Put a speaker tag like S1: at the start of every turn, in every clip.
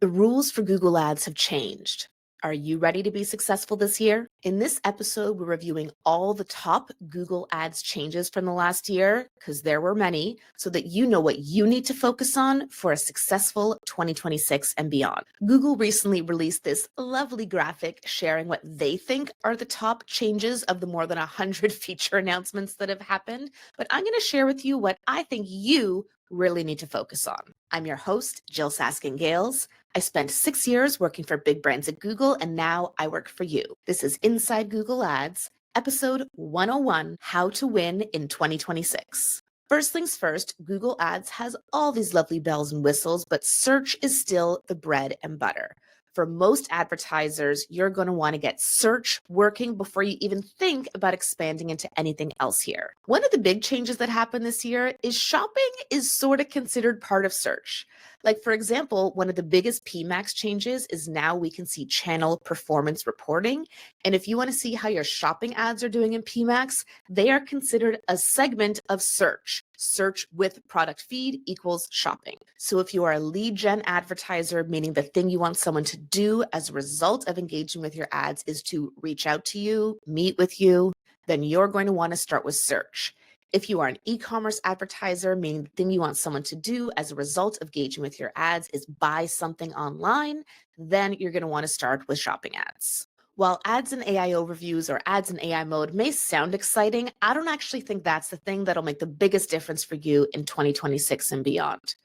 S1: The rules for Google Ads have changed. Are you ready to be successful this year? In this episode, we're reviewing all the top Google Ads changes from the last year, because there were many, so that you know what you need to focus on for a successful 2026 and beyond. Google recently released this lovely graphic sharing what they think are the top changes of the more than 100 feature announcements that have happened, but I'm going to share with you what I think you really need to focus on. I'm your host, Jyll Saskin Gales. I spent 6 years working for big brands at Google, and now I work for you. This is Inside Google Ads, episode 101, How to Win in 2026. First things first, Google Ads has all these lovely bells and whistles, but search is still the bread and butter. For most advertisers, you're going to want to get search working before you even think about expanding into anything else here. One of the big changes that happened this year is shopping is sort of considered part of search. Like, for example, one of the biggest PMAX changes is now we can see channel performance reporting. And if you want to see how your shopping ads are doing in PMAX, they are considered a segment of search. Search with product feed equals shopping. So if you are a lead gen advertiser, meaning the thing you want someone to do as a result of engaging with your ads is to reach out to you, meet with you, then you're going to want to start with search. If you are an e-commerce advertiser, meaning the thing you want someone to do as a result of engaging with your ads is buy something online, then you're going to want to start with shopping ads. While ads in AI overviews or ads in AI mode may sound exciting, I don't actually think that's the thing that'll make the biggest difference for you in 2026 and beyond.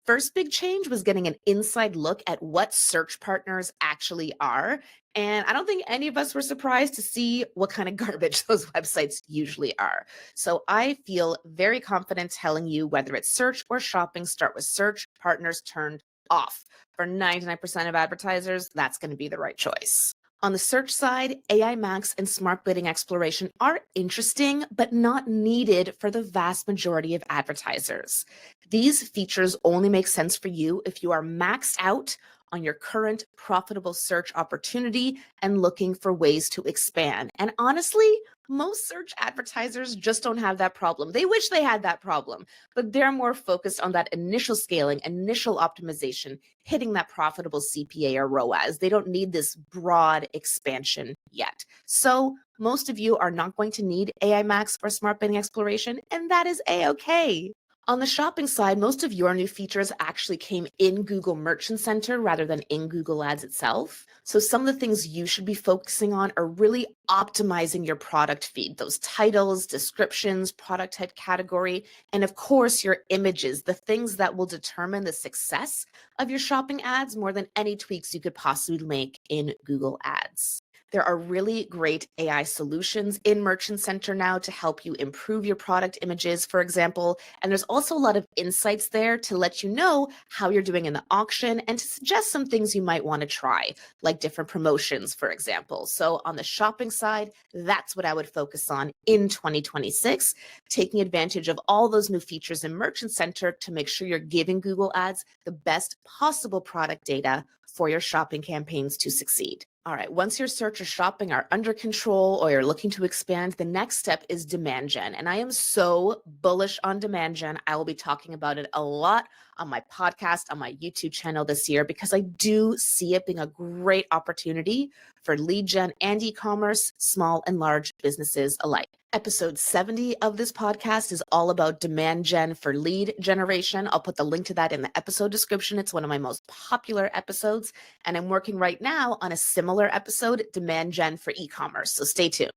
S1: First big change was getting an inside look at what search partners actually are. And I don't think any of us were surprised to see what kind of garbage those websites usually are. So I feel very confident telling you whether it's search or shopping, start with search partners turned off. For 99% of advertisers, that's going to be the right choice. On the search side, AI Max and smart bidding exploration are interesting, but not needed for the vast majority of advertisers. These features only make sense for you if you are maxed out on your current profitable search opportunity and looking for ways to expand. And honestly, most search advertisers just don't have that problem. They wish they had that problem, but they're more focused on that initial scaling, initial optimization, hitting that profitable CPA or ROAS. They don't need this broad expansion yet. So most of you are not going to need AI Max or smart bidding exploration, and that is A-okay. On the shopping side, most of your new features actually came in Google Merchant Center rather than in Google Ads itself. So some of the things you should be focusing on are really optimizing your product feed, those titles, descriptions, product type category, and of course your images, the things that will determine the success of your shopping ads more than any tweaks you could possibly make in Google Ads. There are really great AI solutions in Merchant Center now to help you improve your product images, for example. And there's also a lot of insights there to let you know how you're doing in the auction and to suggest some things you might want to try, like different promotions, for example. So on the shopping side, that's what I would focus on in 2026, taking advantage of all those new features in Merchant Center to make sure you're giving Google Ads the best possible product data for your shopping campaigns to succeed. All right, once your search or shopping are under control or you're looking to expand, the next step is demand gen. And I am so bullish on demand gen. I will be talking about it a lot on my podcast, on my YouTube channel this year, because I do see it being a great opportunity for lead gen and e-commerce, small and large businesses alike. Episode 70 of this podcast is all about demand gen for lead generation. I'll put the link to that in the episode description. It's one of my most popular episodes, and I'm working right now on a similar episode, demand gen for e-commerce, so stay tuned.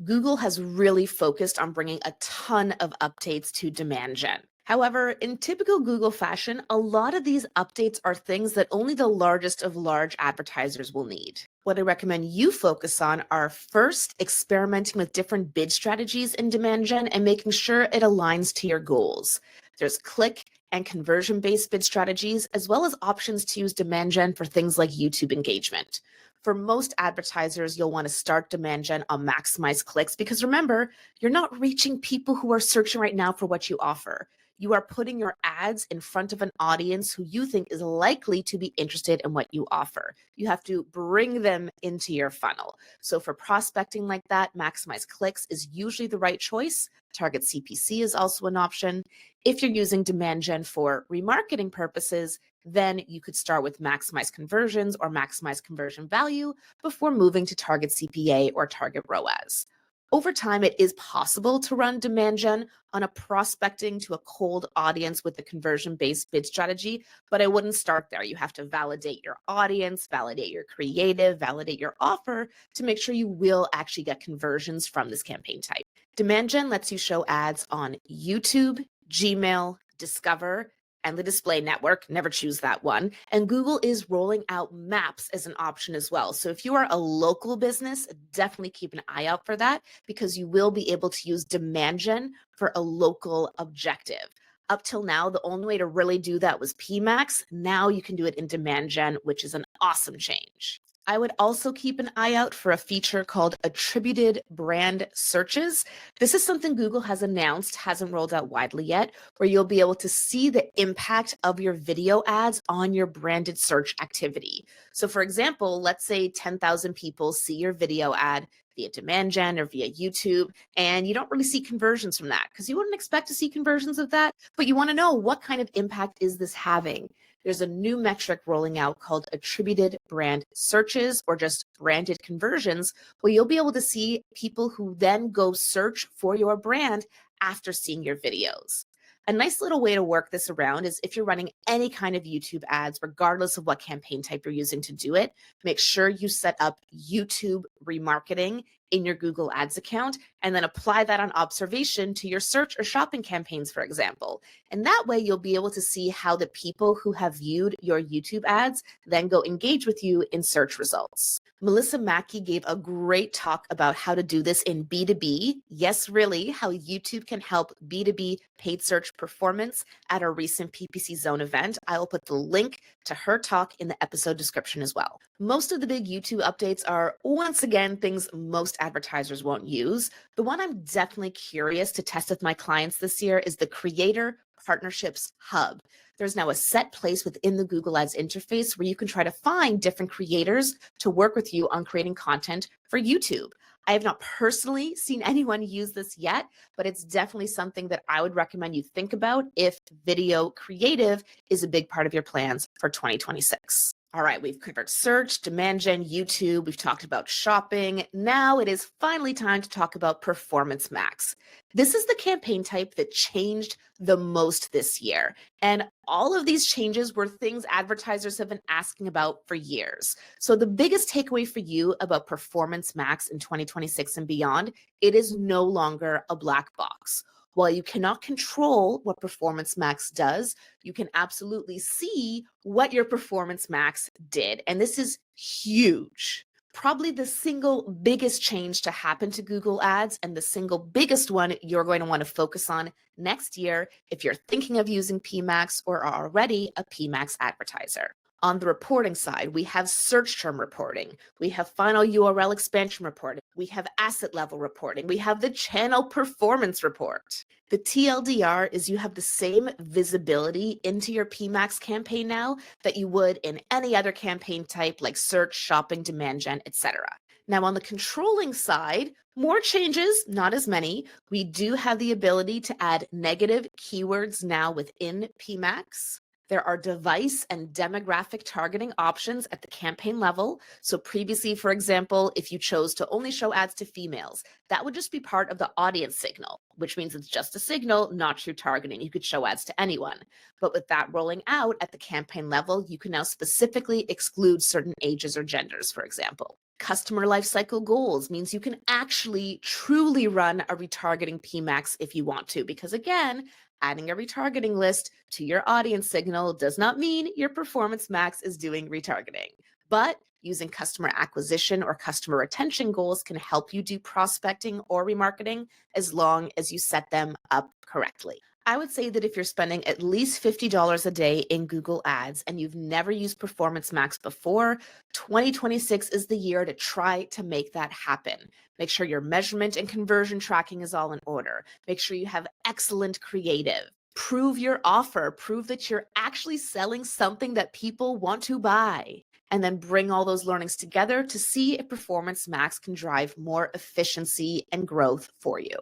S1: Google has really focused on bringing a ton of updates to demand gen. However, in typical Google fashion, a lot of these updates are things that only the largest of large advertisers will need. What I recommend you focus on are first experimenting with different bid strategies in demand gen and making sure it aligns to your goals. There's click and conversion-based bid strategies, as well as options to use demand gen for things like YouTube engagement. For most advertisers, you'll want to start demand gen on maximize clicks because remember, you're not reaching people who are searching right now for what you offer. You are putting your ads in front of an audience who you think is likely to be interested in what you offer. You have to bring them into your funnel. So for prospecting like that, maximize clicks is usually the right choice. Target CPC is also an option. If you're using demand gen for remarketing purposes, Then you could start with maximize conversions or maximize conversion value before moving to target CPA or target ROAS. Over time, it is possible to run demand gen on a prospecting to a cold audience with a conversion-based bid strategy, but I wouldn't start there. You have to validate your audience, validate your creative, validate your offer to make sure you will actually get conversions from this campaign type. Demand gen lets you show ads on YouTube, Gmail, Discover, and the display network. Never choose that one. And Google is rolling out maps as an option as well. So if you are a local business, definitely keep an eye out for that because you will be able to use demand gen for a local objective. Up till now, the only way to really do that was PMax. Now you can do it in demand gen, which is an awesome change. I would also keep an eye out for a feature called attributed brand searches. This is something Google has announced, hasn't rolled out widely yet, where you'll be able to see the impact of your video ads on your branded search activity. So for example, let's say 10,000 people see your video ad via demand gen or via YouTube, and you don't really see conversions from that because you wouldn't expect to see conversions of that, but you want to know what kind of impact is this having. There's a new metric rolling out called attributed brand searches or just branded conversions, where you'll be able to see people who then go search for your brand after seeing your videos. A nice little way to work this around is if you're running any kind of YouTube ads, regardless of what campaign type you're using to do it, make sure you set up YouTube remarketing in your Google Ads account and then apply that on observation to your search or shopping campaigns, for example. And that way you'll be able to see how the people who have viewed your YouTube ads then go engage with you in search results. Melissa Mackey gave a great talk about how to do this in B2B. Yes, really, how YouTube can help B2B paid search performance at a recent PPC Zone event. I will put the link to her talk in the episode description as well. Most of the big YouTube updates are, once again, things most advertisers won't use. The one I'm definitely curious to test with my clients this year is the Creator Partnerships Hub. There's now a set place within the Google Ads interface where you can try to find different creators to work with you on creating content for YouTube. I have not personally seen anyone use this yet, but it's definitely something that I would recommend you think about if video creative is a big part of your plans for 2026. All right, we've covered search, demand gen, YouTube, we've talked about shopping. Now it is finally time to talk about Performance Max. This is the campaign type that changed the most this year. And all of these changes were things advertisers have been asking about for years. So the biggest takeaway for you about Performance Max in 2026 and beyond, it is no longer a black box. While you cannot control what Performance Max does, you can absolutely see what your Performance Max did. And this is huge. Probably the single biggest change to happen to Google Ads and the single biggest one you're going to want to focus on next year if you're thinking of using PMax or are already a PMax advertiser. On the reporting side, we have search term reporting, we have final URL expansion reporting, we have asset level reporting, we have the channel performance report. The TLDR is you have the same visibility into your PMax campaign now that you would in any other campaign type like search, shopping, demand gen, etc. Now on the controlling side, more changes, not as many. We do have the ability to add negative keywords now within PMax. There are device and demographic targeting options at the campaign level. So previously, for example, if you chose to only show ads to females, that would just be part of the audience signal, which means it's just a signal, not true targeting. You could show ads to anyone. But with that rolling out at the campaign level, you can now specifically exclude certain ages or genders, for example. Customer lifecycle goals means you can actually truly run a retargeting PMax if you want to, because again, adding a retargeting list to your audience signal does not mean your Performance Max is doing retargeting. But using customer acquisition or customer retention goals can help you do prospecting or remarketing as long as you set them up correctly. I would say that if you're spending at least $50 a day in Google Ads and you've never used Performance Max before, 2026 is the year to try to make that happen. Make sure your measurement and conversion tracking is all in order. Make sure you have excellent creative. Prove your offer. Prove that you're actually selling something that people want to buy. And then bring all those learnings together to see if Performance Max can drive more efficiency and growth for you.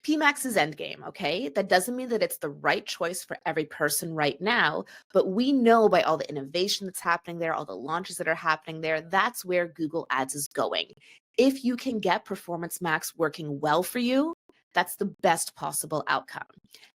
S1: PMAX is endgame, okay? That doesn't mean that it's the right choice for every person right now, but we know by all the innovation that's happening there, all the launches that are happening there, that's where Google Ads is going. If you can get Performance Max working well for you, that's the best possible outcome.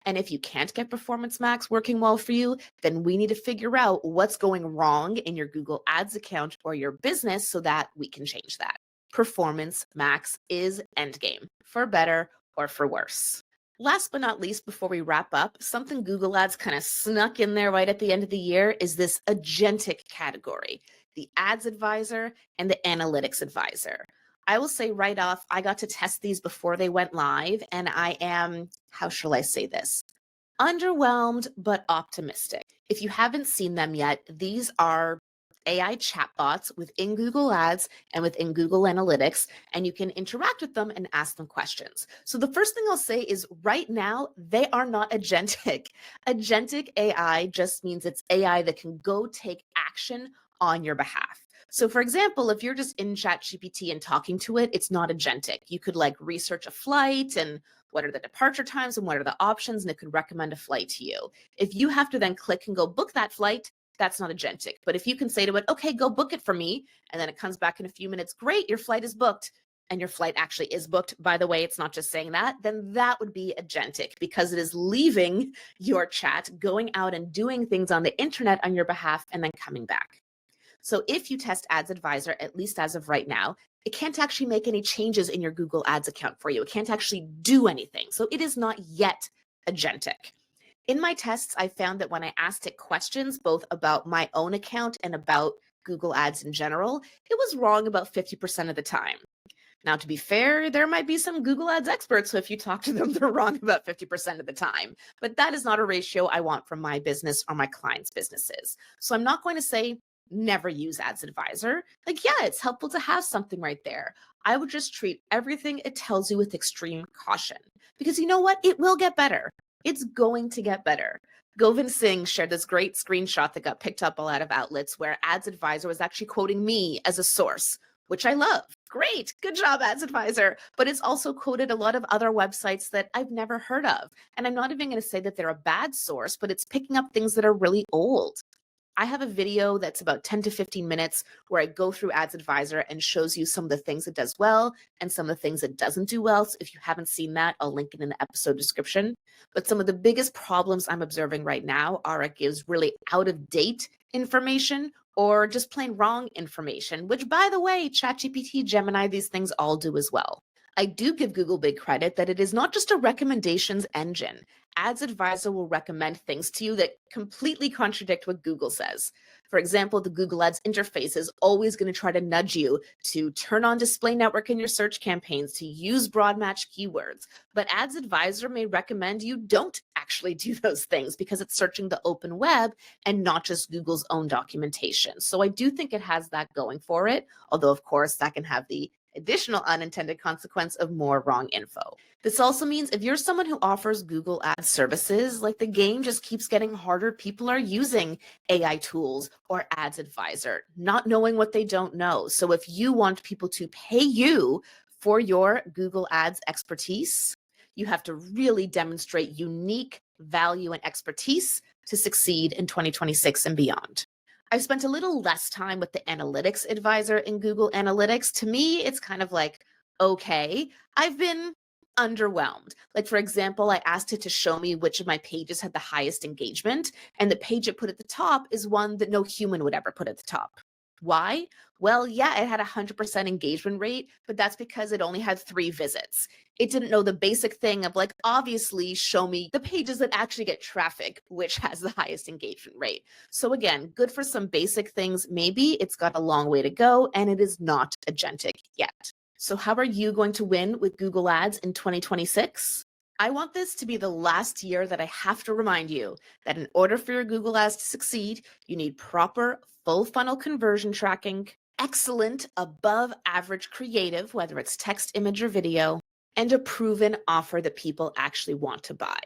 S1: And if you can't get Performance Max working well for you, then we need to figure out what's going wrong in your Google Ads account or your business so that we can change that. Performance Max is endgame, for better or for worse. Last but not least, before we wrap up, something Google Ads kind of snuck in there right at the end of the year is this agentic category, the Ads Advisor and the Analytics Advisor. I will say right off, I got to test these before they went live, and I am, how shall I say this? Underwhelmed, but optimistic. If you haven't seen them yet, these are AI chatbots within Google Ads and within Google Analytics, and you can interact with them and ask them questions. So the first thing I'll say is right now, they are not agentic. Agentic AI just means it's AI that can go take action on your behalf. So for example, if you're just in ChatGPT and talking to it, it's not agentic. You could like research a flight and what are the departure times and what are the options, and it could recommend a flight to you. If you have to then click and go book that flight, that's not agentic. But if you can say to it, okay, go book it for me, and then it comes back in a few minutes, great, your flight is booked, and your flight actually is booked, by the way, it's not just saying that, then that would be agentic because it is leaving your chat, going out and doing things on the internet on your behalf, and then coming back. So if you test Ads Advisor, at least as of right now, it can't actually make any changes in your Google Ads account for you. It can't actually do anything. So it is not yet agentic. In my tests, I found that when I asked it questions, both about my own account and about Google Ads in general, it was wrong about 50% of the time. Now, to be fair, there might be some Google Ads experts, so if you talk to them, they're wrong about 50% of the time. But that is not a ratio I want from my business or my clients' businesses. So I'm not going to say never use Ads Advisor. Like, yeah, it's helpful to have something right there. I would just treat everything it tells you with extreme caution. Because you know what? It will get better. It's going to get better. Govind Singh shared this great screenshot that got picked up a lot of outlets where Ads Advisor was actually quoting me as a source, which I love. Great, good job, Ads Advisor. But it's also quoted a lot of other websites that I've never heard of. And I'm not even going to say that they're a bad source, but it's picking up things that are really old. I have a video that's about 10 to 15 minutes where I go through Ads Advisor and shows you some of the things it does well and some of the things it doesn't do well. So if you haven't seen that, I'll link it in the episode description. But some of the biggest problems I'm observing right now are it gives really out of date information or just plain wrong information, which by the way, ChatGPT, Gemini, these things all do as well. I do give Google big credit that it is not just a recommendations engine. Ads Advisor will recommend things to you that completely contradict what Google says. For example, the Google Ads interface is always going to try to nudge you to turn on display network in your search campaigns, to use broad match keywords. But Ads Advisor may recommend you don't actually do those things because it's searching the open web and not just Google's own documentation. So I do think it has that going for it, although of course that can have the additional unintended consequence of more wrong info. This also means if you're someone who offers Google Ads services, like the game just keeps getting harder. People are using AI tools or Ads Advisor, not knowing what they don't know. So if you want people to pay you for your Google Ads expertise, you have to really demonstrate unique value and expertise to succeed in 2026 and beyond. I've spent a little less time with the Analytics Advisor in Google Analytics. To me, it's kind of like, okay, I've been underwhelmed. Like, for example, I asked it to show me which of my pages had the highest engagement, and the page it put at the top is one that no human would ever put at the top. Why? Well, yeah, it had a 100% engagement rate, but that's because it only had 3 visits. It didn't know the basic thing of like, obviously show me the pages that actually get traffic, which has the highest engagement rate. So again, good for some basic things. Maybe it's got a long way to go and it is not agentic yet. So how are you going to win with Google Ads in 2026? I want this to be the last year that I have to remind you that in order for your Google Ads to succeed, you need proper full funnel conversion tracking, excellent above average creative, whether it's text, image, or video, and a proven offer that people actually want to buy.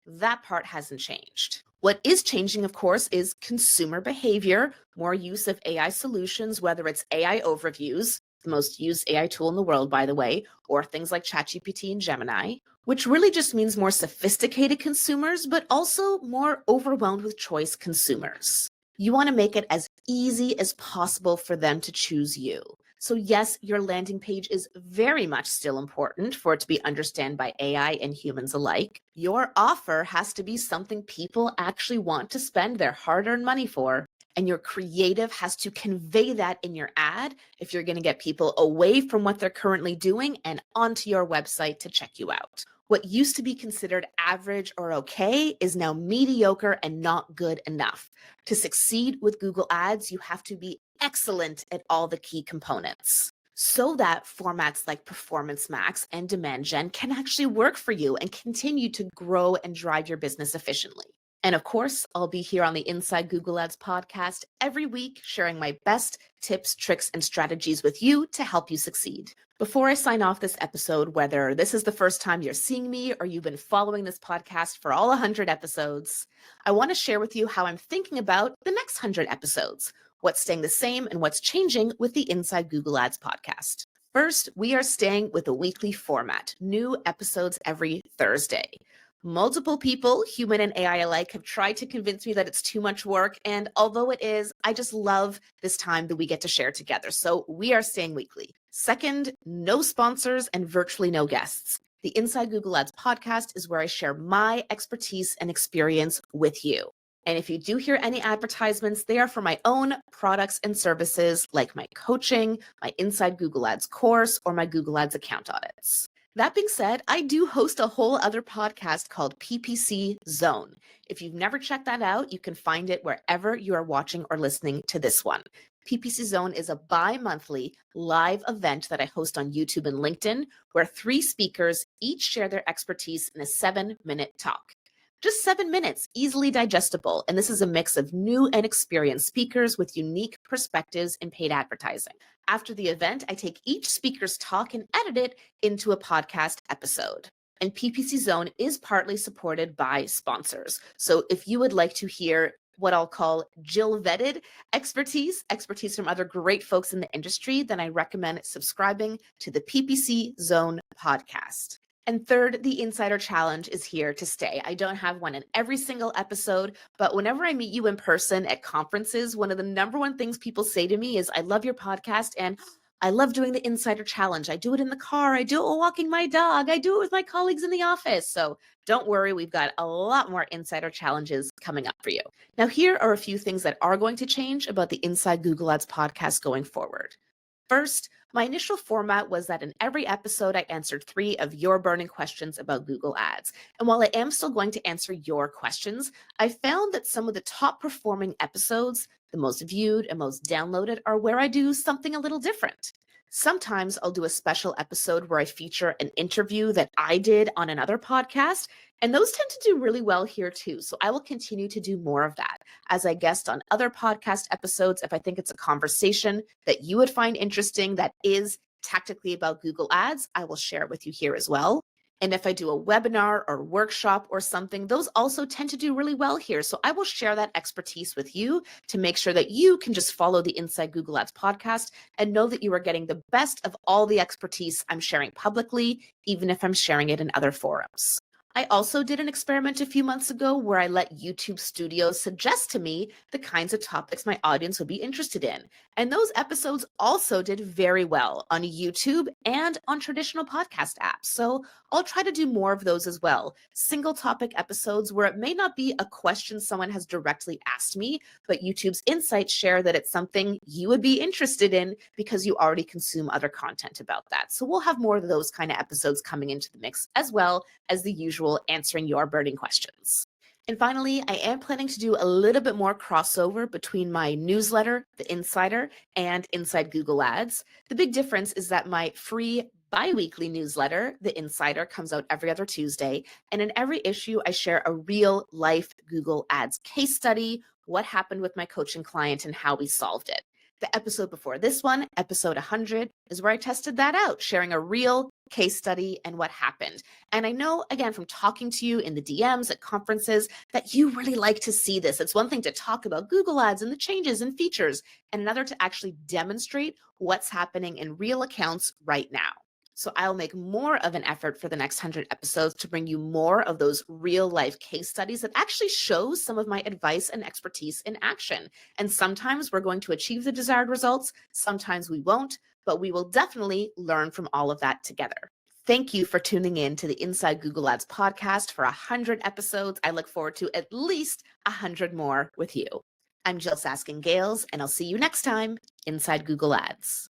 S1: That part hasn't changed. What is changing, of course, is consumer behavior, more use of AI solutions, whether it's AI overviews, the most used AI tool in the world, by the way, or things like ChatGPT and Gemini, which really just means more sophisticated consumers, but also more overwhelmed with choice consumers. You want to make it as easy as possible for them to choose you. So yes, your landing page is very much still important for it to be understood by AI and humans alike. Your offer has to be something people actually want to spend their hard-earned money for. And your creative has to convey that in your ad if you're going to get people away from what they're currently doing and onto your website to check you out. What used to be considered average or okay is now mediocre and not good enough. To succeed with Google Ads, you have to be excellent at all the key components so that formats like Performance Max and Demand Gen can actually work for you and continue to grow and drive your business efficiently. And of course, I'll be here on the Inside Google Ads podcast every week, sharing my best tips, tricks, and strategies with you to help you succeed. Before I sign off this episode, whether this is the first time you're seeing me or you've been following this podcast for all 100 episodes, I want to share with you how I'm thinking about the next 100 episodes, what's staying the same and what's changing with the Inside Google Ads podcast. First, we are staying with a weekly format, new episodes every Thursday. Multiple people, human and AI alike, have tried to convince me that it's too much work. And although it is, I just love this time that we get to share together. So we are staying weekly. Second, no sponsors and virtually no guests. The Inside Google Ads podcast is where I share my expertise and experience with you. And if you do hear any advertisements, they are for my own products and services like my coaching, my Inside Google Ads course, or my Google Ads account audits. That being said, I do host a whole other podcast called PPC Zone. If you've never checked that out, you can find it wherever you are watching or listening to this one. PPC Zone is a bi-monthly live event that I host on YouTube and LinkedIn, where 3 speakers each share their expertise in a 7-minute talk. Just 7 minutes, easily digestible, and this is a mix of new and experienced speakers with unique perspectives in paid advertising. After the event, I take each speaker's talk and edit it into a podcast episode. And PPC Zone is partly supported by sponsors. So if you would like to hear what I'll call Jyll vetted expertise from other great folks in the industry, then I recommend subscribing to the PPC Zone podcast. And third, the Insider Challenge is here to stay. I don't have one in every single episode, but whenever I meet you in person at conferences, one of the number one things people say to me is, I love your podcast and I love doing the Insider Challenge. I do it in the car. I do it while walking my dog. I do it with my colleagues in the office. So don't worry, we've got a lot more Insider Challenges coming up for you. Now, here are a few things that are going to change about the Inside Google Ads podcast going forward. First, my initial format was that in every episode, I answered 3 of your burning questions about Google Ads. And while I am still going to answer your questions, I found that some of the top performing episodes, the most viewed and most downloaded, are where I do something a little different. Sometimes I'll do a special episode where I feature an interview that I did on another podcast, and those tend to do really well here too. So I will continue to do more of that as I guest on other podcast episodes if I think it's a conversation that you would find interesting that is tactically about Google Ads. I will share it with you here as well. And if I do a webinar or workshop or something, those also tend to do really well here. So I will share that expertise with you to make sure that you can just follow the Inside Google Ads podcast and know that you are getting the best of all the expertise I'm sharing publicly, even if I'm sharing it in other forums. I also did an experiment a few months ago where I let YouTube Studios suggest to me the kinds of topics my audience would be interested in. And those episodes also did very well on YouTube and on traditional podcast apps. So I'll try to do more of those as well. Single topic episodes where it may not be a question someone has directly asked me, but YouTube's insights share that it's something you would be interested in because you already consume other content about that. So we'll have more of those kind of episodes coming into the mix, as well as the usual answering your burning questions. And finally, I am planning to do a little bit more crossover between my newsletter, The Insider, and Inside Google Ads. The big difference is that my free bi-weekly newsletter, The Insider, comes out every other Tuesday. And in every issue, I share a real life Google Ads case study, what happened with my coaching client and how we solved it. The episode before this one, episode 100, is where I tested that out, sharing a real case study and what happened. And I know, again, from talking to you in the DMs at conferences, that you really like to see this. It's one thing to talk about Google Ads and the changes and features, and another to actually demonstrate what's happening in real accounts right now. So I'll make more of an effort for the next 100 episodes to bring you more of those real life case studies that actually show some of my advice and expertise in action. And sometimes we're going to achieve the desired results, sometimes we won't, but we will definitely learn from all of that together. Thank you for tuning in to the Inside Google Ads podcast for 100 episodes. I look forward to at least 100 more with you. I'm Jyll Saskin Gales, and I'll see you next time inside Google Ads.